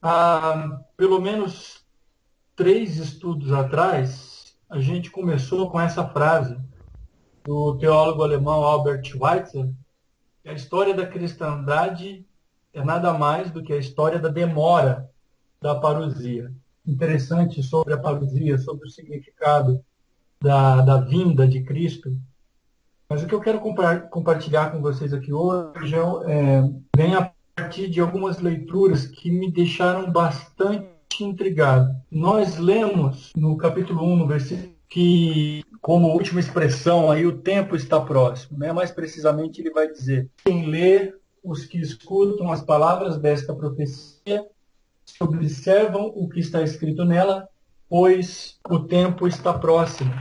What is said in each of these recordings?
Há pelo menos 3 estudos atrás, a gente começou com essa frase do teólogo alemão Albert Schweitzer, que a história da cristandade é nada mais do que a história da demora da parousia. Interessante sobre a parousia, sobre o significado da vinda de Cristo. Mas o que eu quero compartilhar com vocês aqui hoje vem a partir de algumas leituras que me deixaram bastante intrigado. Nós lemos no capítulo 1, no versículo, que, como última expressão, aí o tempo está próximo. Né? Mais precisamente, ele vai dizer: quem lê, os que escutam as palavras desta profecia, observam o que está escrito nela, pois o tempo está próximo.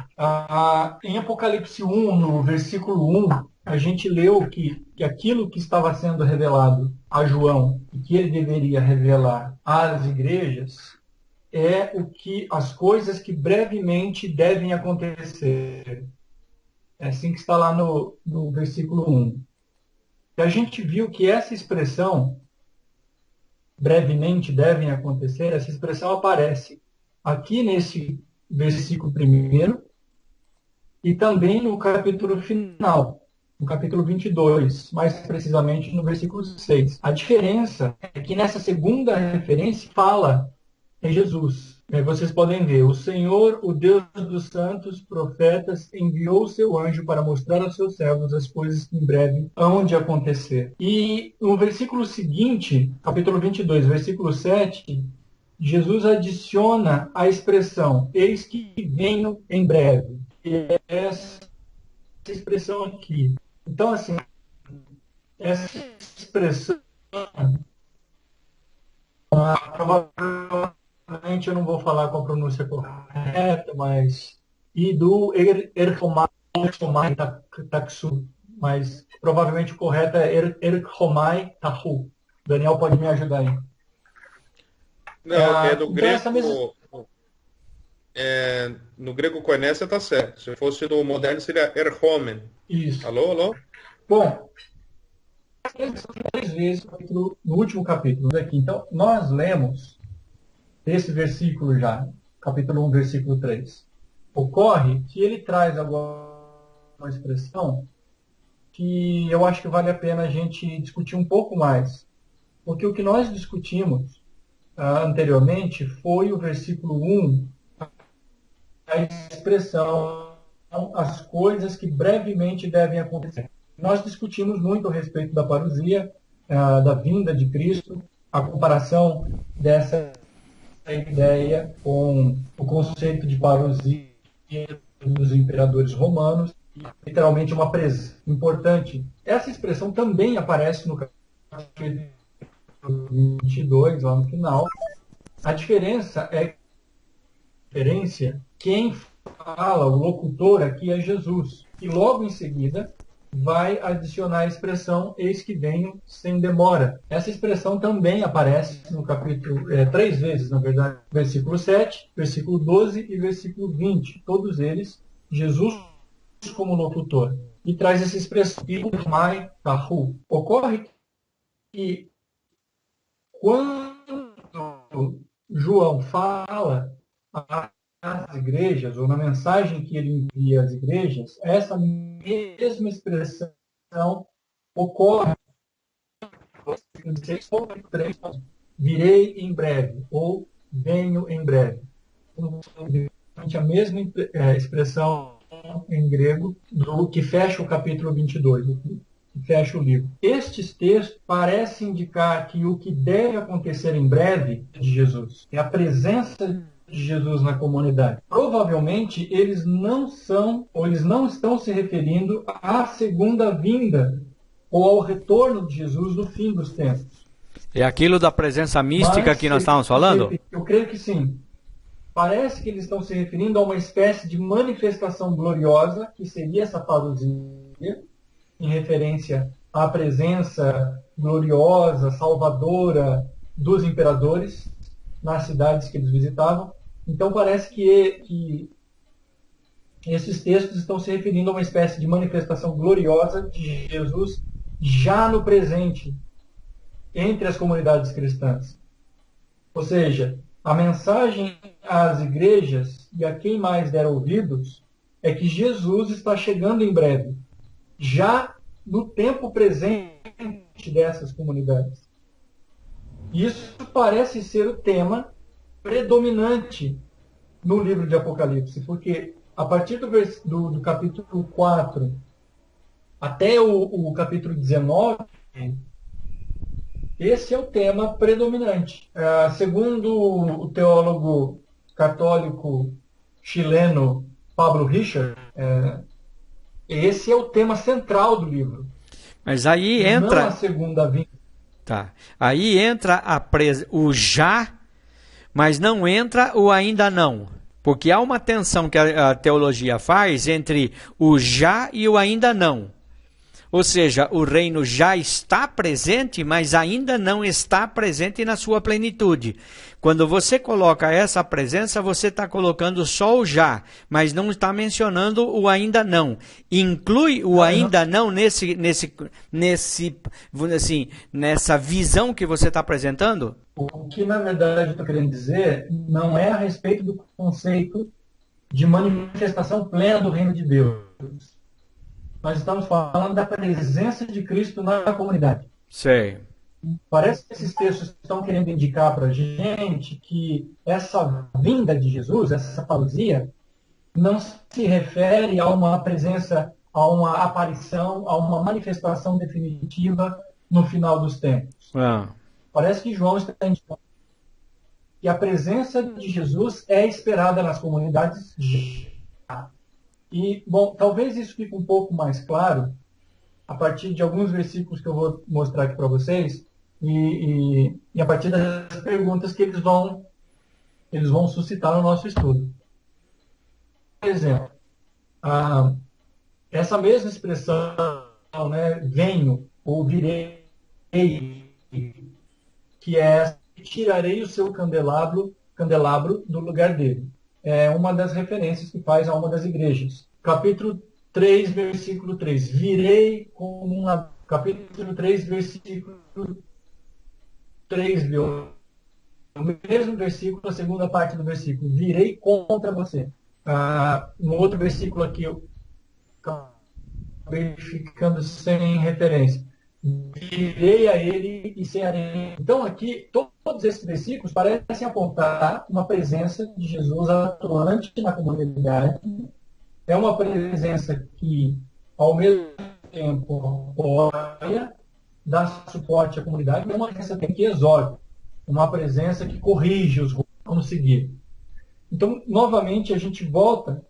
Em Apocalipse 1, no versículo 1, a gente leu que aquilo que estava sendo revelado a João e que ele deveria revelar às igrejas é as coisas que brevemente devem acontecer. É assim que está lá no versículo 1. E a gente viu que essa expressão brevemente devem acontecer, essa expressão aparece aqui nesse versículo primeiro e também no capítulo final, no capítulo 22, mais precisamente no versículo 6. A diferença é que nessa segunda referência fala em Jesus. Vocês podem ver: o Senhor, o Deus dos santos profetas, enviou o seu anjo para mostrar aos seus servos as coisas que em breve hão de acontecer. E no versículo seguinte, capítulo 22, versículo 7, Jesus adiciona a expressão: eis que venho em breve. E é essa expressão aqui. Então, assim, essa expressão, provavelmente eu não vou falar com a pronúncia correta, mas Idu Erchomai Taksu, mas provavelmente o correto é Erchomai Tahu. Daniel pode me ajudar aí. Não, é do Então essa mesma. grego. No grego koiné você está certo. Se fosse no moderno seria erhomen. Isso. Alô, alô? Bom, 3 vezes no último capítulo aqui. Então, nós lemos esse versículo já, capítulo 1, versículo 3. Ocorre que ele traz agora uma expressão que eu acho que vale a pena a gente discutir um pouco mais. Porque o que nós discutimos anteriormente foi o versículo 1, a expressão, as coisas que brevemente devem acontecer. Nós discutimos muito a respeito da parousia, da vinda de Cristo, a comparação dessa ideia com o conceito de parousia dos imperadores romanos, literalmente uma presença importante. Essa expressão também aparece no capítulo 22, lá no final. A diferença é quem fala, o locutor aqui é Jesus. E logo em seguida vai adicionar a expressão eis que venho sem demora. Essa expressão também aparece no capítulo 3 vezes, na verdade, versículo 7, versículo 12 e versículo 20. Todos eles, Jesus como locutor. E traz essa expressão, mai tahu. Ocorre que quando João fala às igrejas, ou na mensagem que ele envia às igrejas, essa mesma expressão ocorre virei em breve, ou venho em breve. A mesma expressão em grego do que fecha o capítulo 22, que fecha o livro. Estes textos parecem indicar que o que deve acontecer em breve de Jesus é a presença de Jesus na comunidade. Provavelmente eles não são, ou eles não estão se referindo à segunda vinda ou ao retorno de Jesus no fim dos tempos. É aquilo da presença mística que nós estávamos falando? Eu creio que sim. Parece que eles estão se referindo a uma espécie de manifestação gloriosa, que seria essa parousia, em referência à presença gloriosa, salvadora dos imperadores nas cidades que eles visitavam. Então parece que esses textos estão se referindo a uma espécie de manifestação gloriosa de Jesus já no presente, entre as comunidades cristãs. Ou seja, a mensagem às igrejas e a quem mais der ouvidos é que Jesus está chegando em breve, já no tempo presente dessas comunidades. Isso parece ser o tema predominante no livro de Apocalipse, porque a partir do capítulo 4 até o capítulo 19, esse é o tema predominante. Segundo o teólogo católico chileno Pablo Richard, esse é o tema central do livro. Mas aí entra... Não a segunda vinda. Tá. Aí entra o já, mas não entra o ainda não. Porque há uma tensão que a teologia faz entre o já e o ainda não. Ou seja, o reino já está presente, mas ainda não está presente na sua plenitude. Quando você coloca essa presença, você está colocando só o já, mas não está mencionando o ainda não. Inclui o ainda não nessa visão que você está apresentando? O que, na verdade, eu estou querendo dizer não é a respeito do conceito de manifestação plena do reino de Deus. Nós estamos falando da presença de Cristo na comunidade. Sei. Parece que esses textos estão querendo indicar para a gente que essa vinda de Jesus, essa parousia, não se refere a uma presença, a uma aparição, a uma manifestação definitiva no final dos tempos. Parece que João está indicando que a presença de Jesus é esperada nas comunidades já. E, bom, talvez isso fique um pouco mais claro a partir de alguns versículos que eu vou mostrar aqui para vocês e a partir das perguntas que eles vão suscitar no nosso estudo. Por exemplo, essa mesma expressão, né, venho ou virei, que é tirarei o seu candelabro do lugar dele. É uma das referências que faz a uma das igrejas. Capítulo 3, versículo 3. Virei como uma... Capítulo 3, versículo 3, viu? O mesmo versículo, a segunda parte do versículo. Virei contra você. Um outro versículo aqui, eu acabei ficando sem referência. Virei a ele e cearei. Então aqui, todos esses versículos parecem apontar uma presença de Jesus atuante na comunidade. É uma presença que, ao mesmo tempo, apoia, dá suporte à comunidade, mas é uma presença que exorta, uma presença que corrige os rumos, como seguir. Então, novamente, a gente volta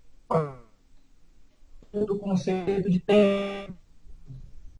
do conceito de tempo.